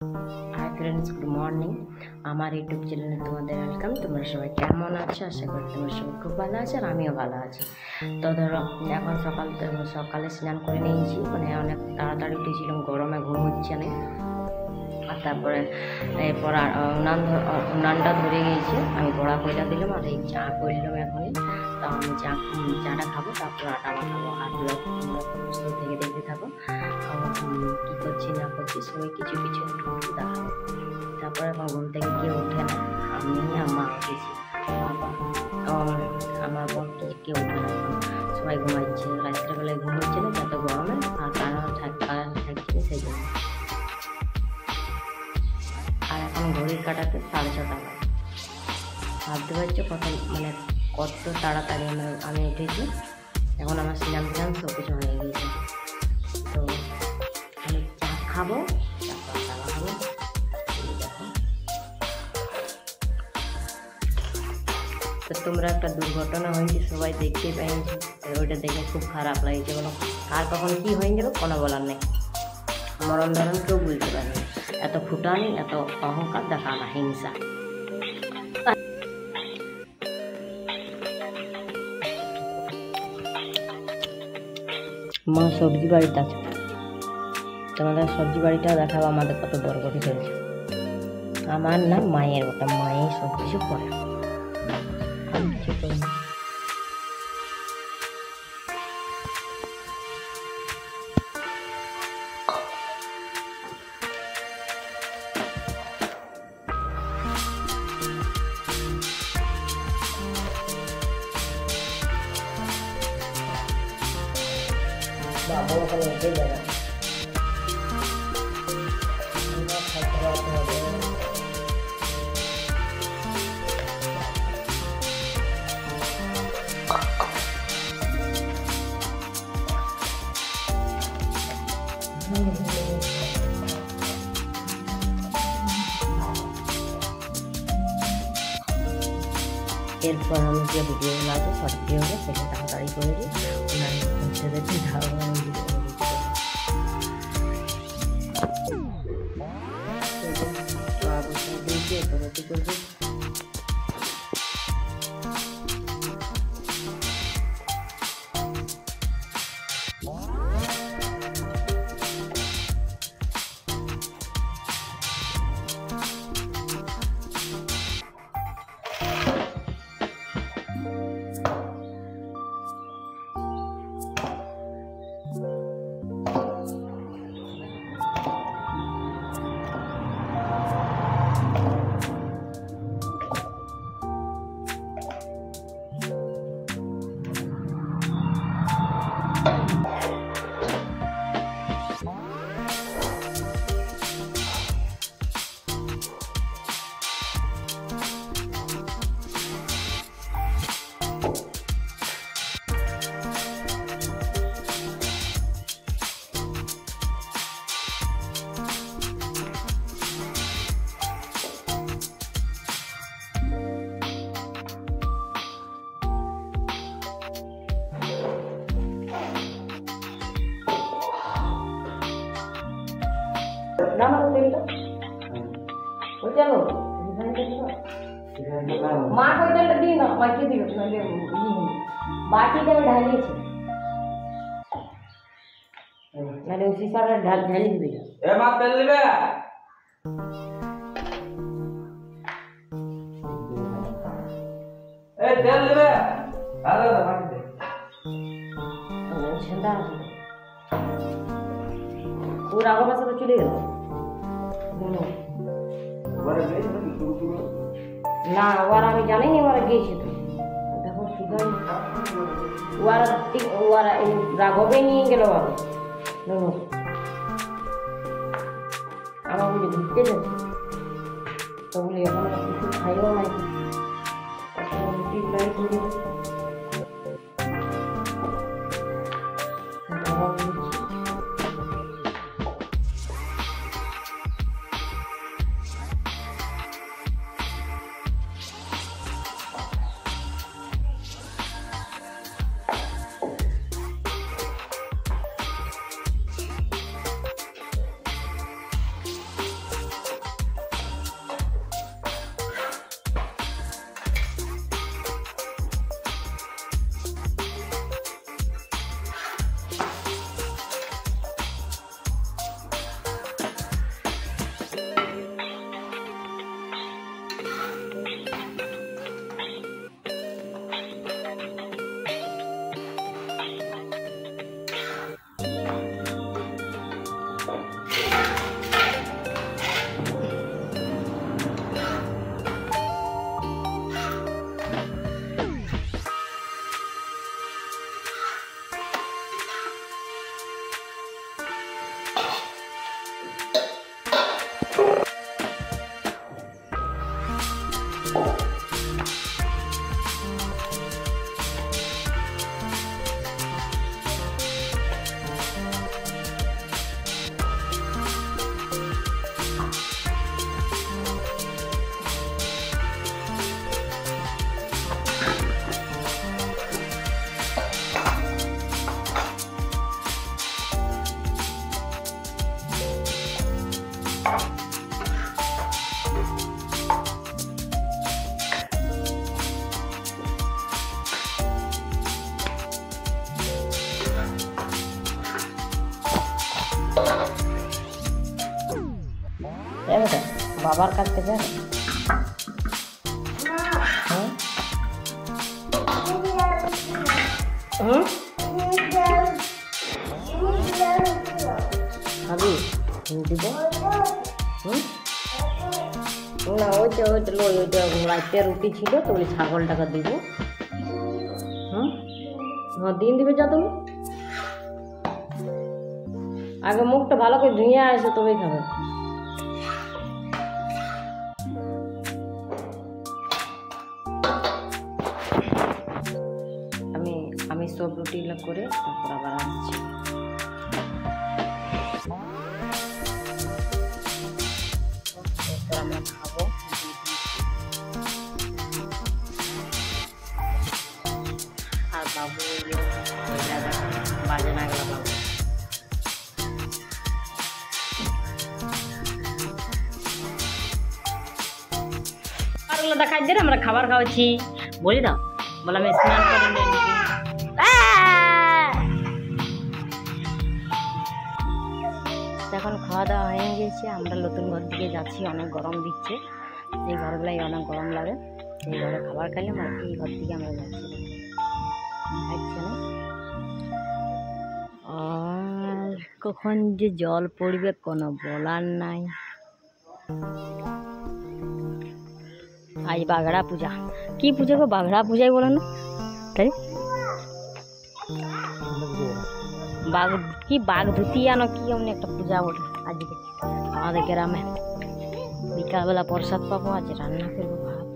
Hi friends, good morning. আমার YouTube চ্যানেলে তোমাদের ওয়েলকাম। তোমরা সবাই কেমন আছো? আশা করি তোমরা সবাই খুব ভালো আছো, আর আমিও ভালো আছি। তো ধরো এখন সকালে স্নান করে নিয়েছি, মানে অনেক তাড়াতাড়ি উঠেছিলাম, গরমে ঘুম হচ্ছে না। আর তারপরে এরপর উনানটা ধরে গিয়েছে, আমি বড়া কইলা দিলাম আর এই চা করলাম এখনই। তো আমি চাটা খাবো, তারপর আটা মাখাবো। আর শুরু থেকে দেখতে থাকো কী করছি না করছি, সবাই কিছু কিছু একটু দেখাবো। তারপরে এখন ঘুম থেকে কেউ উঠে না, আমি আর মা উঠেছি। আমার বোন কেউ উঠে না, সবাই ঘুমাচ্ছে। রাত্রেবেলায় ঘুম হচ্ছে না যত গরমে, আর কারণ থাকছে সেই জন্য। আর এখন ঘড়ির কাটাতে 6:30 বাজে। ভাবতে পারছো কত তাড়াতাড়ি আমি উঠেছি। এখন আমার স্নান সব কিছু হয়ে গিয়েছে। তো আমি চা খাবো, তারপর খাওয়া খাবো। তো তোমরা একটা দুর্ঘটনা হয়েছে সবাই দেখতেই পেয়েছো, ওইটা দেখে খুব খারাপ লাগছে। বলো কার কখন কী হয়ে যাবে কোনো বলার নেই। মরণ ধরন কেউ বুঝতে পারেনি। এত ফুটানি, এত অহংকার দেখানো, হিংসা। মা সবজি বাড়িতে আছে, তোমাদের সবজি বাড়িটা দেখাবো আমাদের কত বরবটি হয়েছে। আমার না মায়ের, ওটা মায়ের সব কিছু করে, আমি কিছু করি না। বাবা ওখানে উঠে যাবে, এরপর আমি যে ভিডিওগুলো আছে শর্ট ভিডিওগুলো সেগুলো তাড়াতাড়ি করে দিই। ওনার ছেলেকে ধারণা দিয়ে করবে। না না তেলটা ওই চলো মা কই তেলটা দিই না, বাকি দিও নাহলে বাটিতে আমি ঢালিয়েছি, নাহলে উসি সারা ঢালি দিবি। এ মা তেল দিবে, এ তেল দিবে, আরে বাটিতে ঠান্ডা আছে ওর আগা পাশে তো চলে গেল। না ওরা আমি জানিনি ওরা গিয়েছে, তো দেখো সুগার ওরা রাঘবে নিয়ে গেল। আমার বলি ঘুরতে যাচ্ছে, তো বলি এখন কিছু খাইও নাই, রুটি ফ্রাই করে যাবে তো বাবার কাছে যাবে? হ্যাঁ হুম ভাবি দিব হুম না ওইটা রাইতে রুটি ছিল তো ওই ছাগলটাকে দিব। হুম হ্যাঁ দিন দিবে যা তুমি আগে মুখটা ভালো করে ধুয়ে আসে তবেই খাবে। আমি সব রুটিগুলো করে তারপর আবার আসছি। আমরা খাবো আর বাবু বাজে না গেল বাবু খাবারগুলো দেখাই দিয়ে আমরা খাবার খাওয়াচ্ছি বলি দাও বলে আমি স্নান করে নিয়ে এখন খাওয়া দাওয়া হয়ে গেছে। আমরা নতুন ঘর দিকে যাচ্ছি, অনেক গরম দিচ্ছে, এই ঘরগুলাই অনেক গরম লাগে। এই ঘরে খাবার খাইলাম আর এই ঘর থেকে আমরা যাচ্ছি আর কখন যে জল পড়বে কোনো বলার নাই। আজ বাগড়া পূজা, কি পূজা গো? বাগড়া পূজাই বলো না তাই? বাঘ কি বাঘ ধুতিয়া না কি এমনি একটা পূজা বলে আজকে আমাদের গ্রামে। বিকালবেলা প্রসাদ পাবো, আজ রান্না করবো ভাত।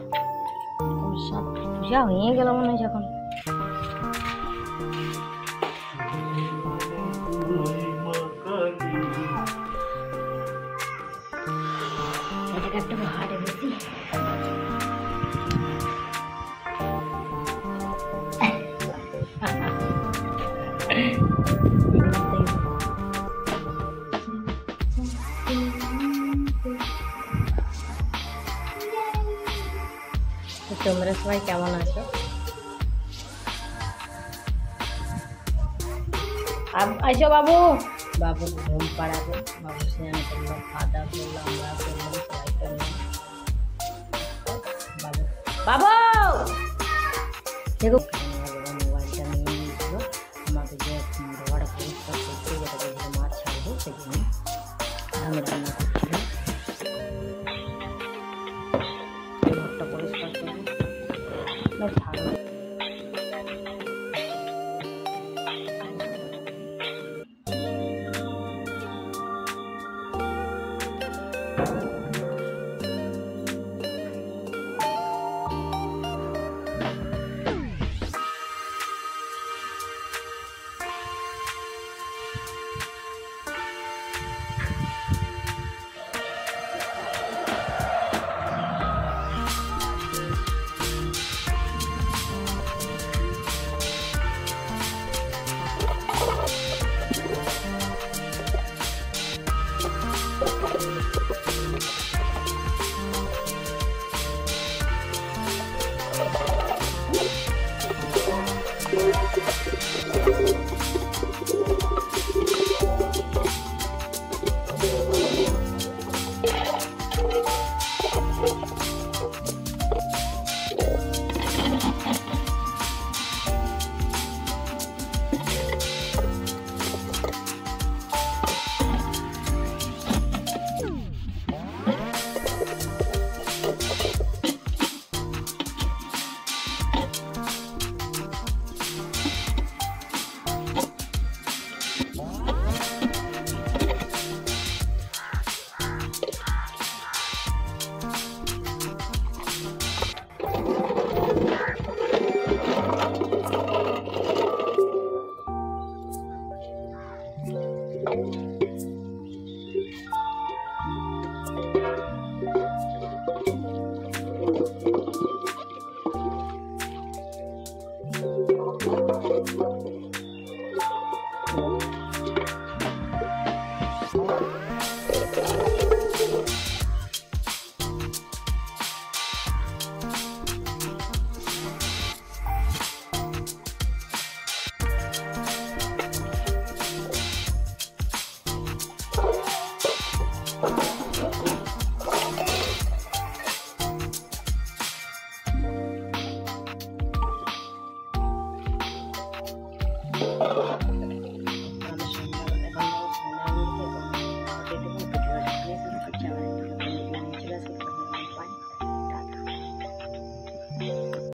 প্রসাদ পূজা হয়ে গেল মনে হয় যখন। এটাকে একটু হাটে বেশি তোমরা সবাই কেমন আছো? আইসো বাবু, বাবু ঘুম পাড়াবো, বাবু স্নান করলো, খাওয়া দাওয়া করলো, আমরা করলাম, সবাই করলাম। বাবু বাবু দেখো মোবাইলটা নিয়ে নিয়েছিল আমাকে যে ঘর পরিষ্কার করতে যেটা মাছ ছাড়বো সেজন্য আমি রান্না করছিলাম। ঘরটা পরিষ্কার করবো না ছাড়বো।